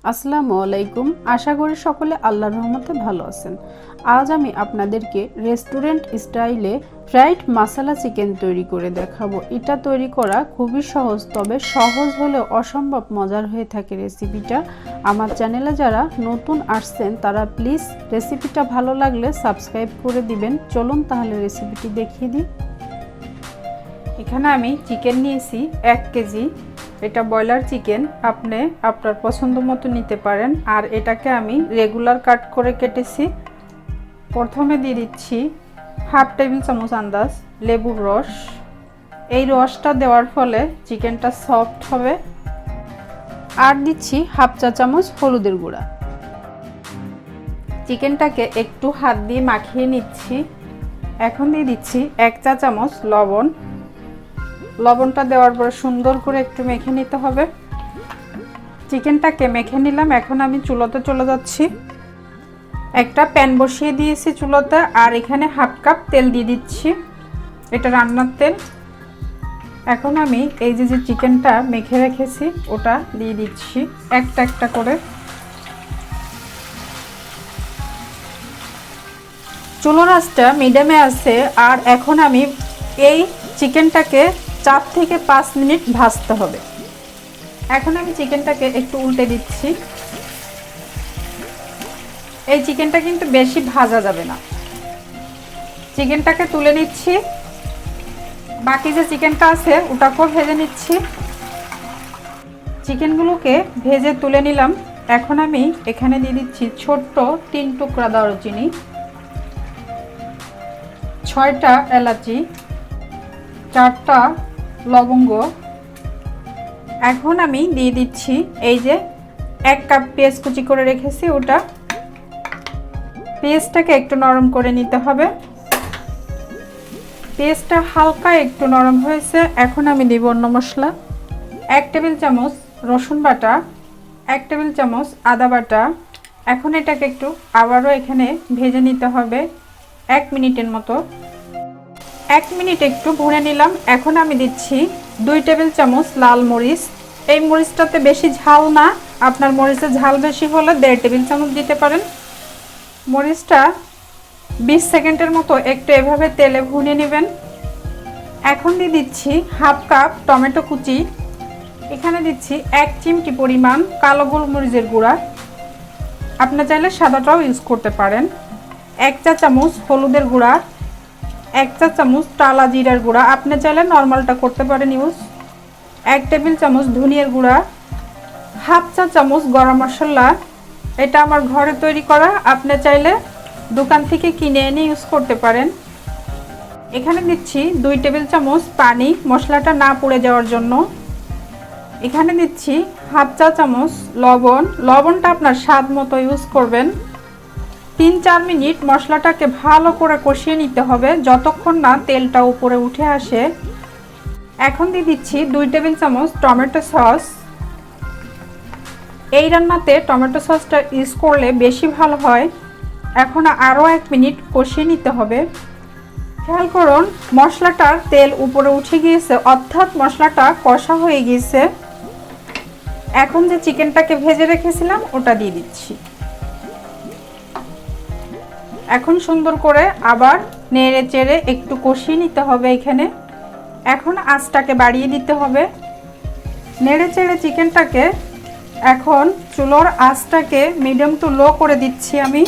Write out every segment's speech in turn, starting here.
আসসালামু আলাইকুম। আশা করি সকলে আল্লাহর রহমতে ভালো আছেন। আজ আমি আপনাদেরকে রেস্টুরেন্ট স্টাইলে ফ্রাইড মাসালা চিকেন তৈরি করে দেখাবো। এটা তৈরি করা খুবই সহজ, তবে সহজ হলেও অসম্ভব মজার হয়ে থাকে রেসিপিটা। আমার চ্যানেলে যারা নতুন আসছেন তারা প্লিজ রেসিপিটা ভালো লাগলে সাবস্ক্রাইব করে দিবেন। চলুন তাহলে রেসিপিটি দেখিয়ে দিই। এখানে আমি চিকেন নিয়েছি 1 কেজি। এটা ব্রয়লার চিকেন, আপনি আপনার পছন্দ মতো নিতে পারেন। আর এটাকে আমি রেগুলার কাট করে কেটেছি। প্রথমে দিয়ে দিচ্ছি হাফ টেবিল চামচ আন্দাজ লেবুর রস। এই রসটা দেওয়ার ফলে চিকেনটা সফট হবে। আর দিচ্ছি হাফ চা চামচ হলুদের গুঁড়া। চিকেনটাকে একটু হাত দিয়ে মাখিয়ে নিচ্ছি। এখন দিয়ে দিচ্ছি 1 চা চামচ লবণ। লবণটা দেওয়ার পর সুন্দর করে একটু মেখে নিতে হবে। চিকেনটাকে মেখে নিলাম। এখন আমি চুলাতে চলে যাচ্ছি। একটা প্যান বসিয়ে দিয়েছি চুলাতে, আর এখানে হাফ কাপ তেল দিয়ে দিচ্ছি। এটা রান্নার তেল। এখন আমি এই যে চিকেনটা মেখে রেখেছি ওটা দিয়ে দিচ্ছি একটা একটা করে। চুলার আঁচটা মিডিয়ামে আছে। আর এখন আমি এই চিকেনটাকে 4 থেকে 5 মিনিট ভাজতে হবে। এখন আমি চিকেনটাকে একটু উল্টে দিচ্ছি। এই চিকেনটা কিন্তু বেশি ভাজা যাবে না। চিকেনটাকে তুলে নিচ্ছি। বাকি যে চিকেনটা আছে ওটাকেও ভেজে নিচ্ছি। চিকেনগুলোকে ভেজে তুলে নিলাম। এখন আমি এখানে দিয়ে দিচ্ছি ছোট্ট 3 টুকরা দারুচিনি, 6টা এলাচি, 4টা লবঙ্গ। এখন আমি দিয়ে দিচ্ছি এই যে 1 কাপ পেঁয়াজ কুচি করে রেখেছি ওটা। পেঁয়াজটাকে একটু নরম করে নিতে হবে। পেঁয়াজটা হালকা একটু নরম হয়েছে। এখন আমি দিব অন্য মশলা। 1 টেবিল চামচ রসুন বাটা, 1 টেবিল চামচ আদা বাটা। এখন এটাকে একটু আবারও এখানে ভেজে নিতে হবে 1 মিনিটের মতো। 1 মিনিট একটু ভুনে নিলাম। এখন আমি দিচ্ছি 2 টেবিল চামচ লাল মরিচ। এই মরিচটাতে বেশি ঝাল না, আপনার মরিচের ঝাল বেশি হলে 1.5 টেবিল চামচ দিতে পারেন। মরিচটা 20 সেকেন্ডের মতো একটু এভাবে তেলে ভুনে নেবেন। এখন দিয়ে দিচ্ছি হাফ কাপ টমেটো কুচি। এখানে দিচ্ছি 1 চিমটি পরিমাণ কালো গোলমরিচের গুঁড়া। আপনি চাইলে সাদাটাও ইউজ করতে পারেন। 1 চা চামচ হলুদের গুঁড়া, 1 চা চামচ টালা জিরার গুঁড়া। আপনি চাইলে নর্মালটা করতে পারেন ইউজ। 1 টেবিল চামচ ধনিয়ার গুঁড়া, হাফ চা চামচ গরম মশলা। এটা আমার ঘরে তৈরি করা, আপনি চাইলে দোকান থেকে কিনে এনে ইউজ করতে পারেন। এখানে দিচ্ছি 2 টেবিল চামচ পানি, মশলাটা না পুড়ে যাওয়ার জন্য। এখানে দিচ্ছি হাফ চা চামচ লবণ। লবণটা আপনার স্বাদ মতো ইউজ করবেন। 3-4 মিনিট মশলাটাকে ভালো করে কষিয়ে নিতে হবে যতক্ষণ না তেলটা উপরে উঠে আসে। এখন দিয়ে দিচ্ছি 2 টেবিল চামচ টমেটো সস। এই রান্নাতে টমেটো সসটা ইউজ করলে বেশি ভালো হয়। এখন আরও 1 মিনিট কষিয়ে নিতে হবে। খেয়াল করুন মশলাটার তেল উপরে উঠে গিয়েছে, অর্থাৎ মশলাটা কষা হয়ে গিয়েছে। এখন যে চিকেনটাকে ভেজে রেখেছিলাম ওটা দিয়ে দিচ্ছি। এখন সুন্দর করে আবার নেড়ে চেড়ে একটু কষিয়ে নিতে হবে এখানে। এখন আঁচটাকে বাড়িয়ে দিতে হবে। নেড়ে চেড়ে চিকেনটাকে এখন চুলোর আঁচটাকে মিডিয়াম টু লো করে দিচ্ছি আমি।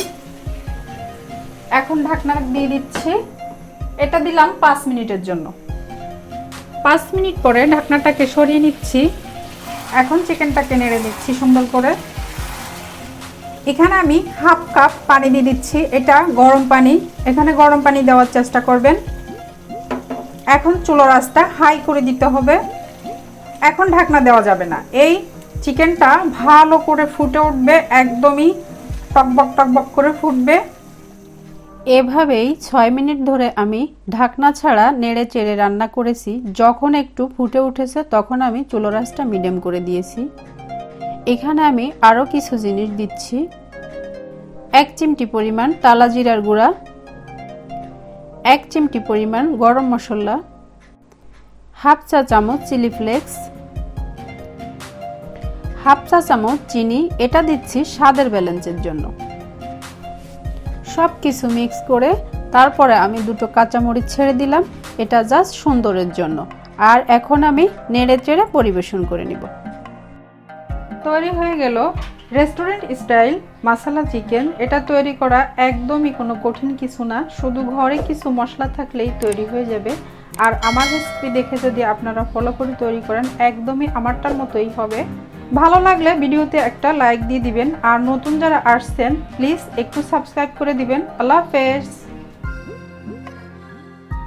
এখন ঢাকনা দিয়ে দিচ্ছি। এটা দিলাম 5 মিনিটের জন্য। 5 মিনিট পরে ঢাকনাটাকে সরিয়ে নিচ্ছি। এখন চিকেনটাকে নেড়ে দিচ্ছি সুন্দর করে। এখানে আমি হাফ কাপ পানি দিয়ে দিচ্ছি। এটা গরম পানি, এখানে গরম পানি দেওয়ার চেষ্টা করবেন। এখন চুলোর আঁচটা হাই করে দিতে হবে। এখন ঢাকনা দেওয়া যাবে না। এই চিকেনটা ভালো করে ফুটে উঠবে, একদমই টকবক টকবক করে ফুটবে। এভাবেই 6 মিনিট ধরে আমি ঢাকনা ছাড়া নেড়ে চেড়ে রান্না করেছি। যখন একটু ফুটে উঠেছে তখন আমি চুলোর আঁচটা মিডিয়াম করে দিয়েছি। এখানে আমি আরও কিছু জিনিস দিচ্ছি। 1 চিমটি পরিমাণ টালা জিরার গুঁড়া, 1 চিমটি পরিমাণ গরম মশলা, হাফ চা চামচ চিলি ফ্লেক্স, হাফ চা চামচ চিনি, এটা দিচ্ছি স্বাদের ব্যালেন্সের জন্য। সব কিছু মিক্স করে তারপরে আমি দুটো কাঁচামরিচ ছেড়ে দিলাম, এটা জাস্ট সুন্দরের জন্য। আর এখন আমি নেড়ে চেড়ে পরিবেশন করে নিব। তৈরি হয়ে গেল রেস্টুরেন্ট স্টাইল মাসালা চিকেন। এটা তৈরি করা একদমই কোনো কঠিন কিছু না, শুধু ঘরে কিছু মশলা থাকলেই তৈরি হয়ে যাবে। আর আমার রেসিপি দেখে যদি আপনারা ফলো করে তৈরি করেন, একদমই আমারটার মতোই হবে। ভালো লাগলে ভিডিওতে একটা লাইক দিয়ে দিবেন, আর নতুন যারা আসছেন প্লিজ একটু সাবস্ক্রাইব করে দিবেন। আল্লাহ হাফেজ।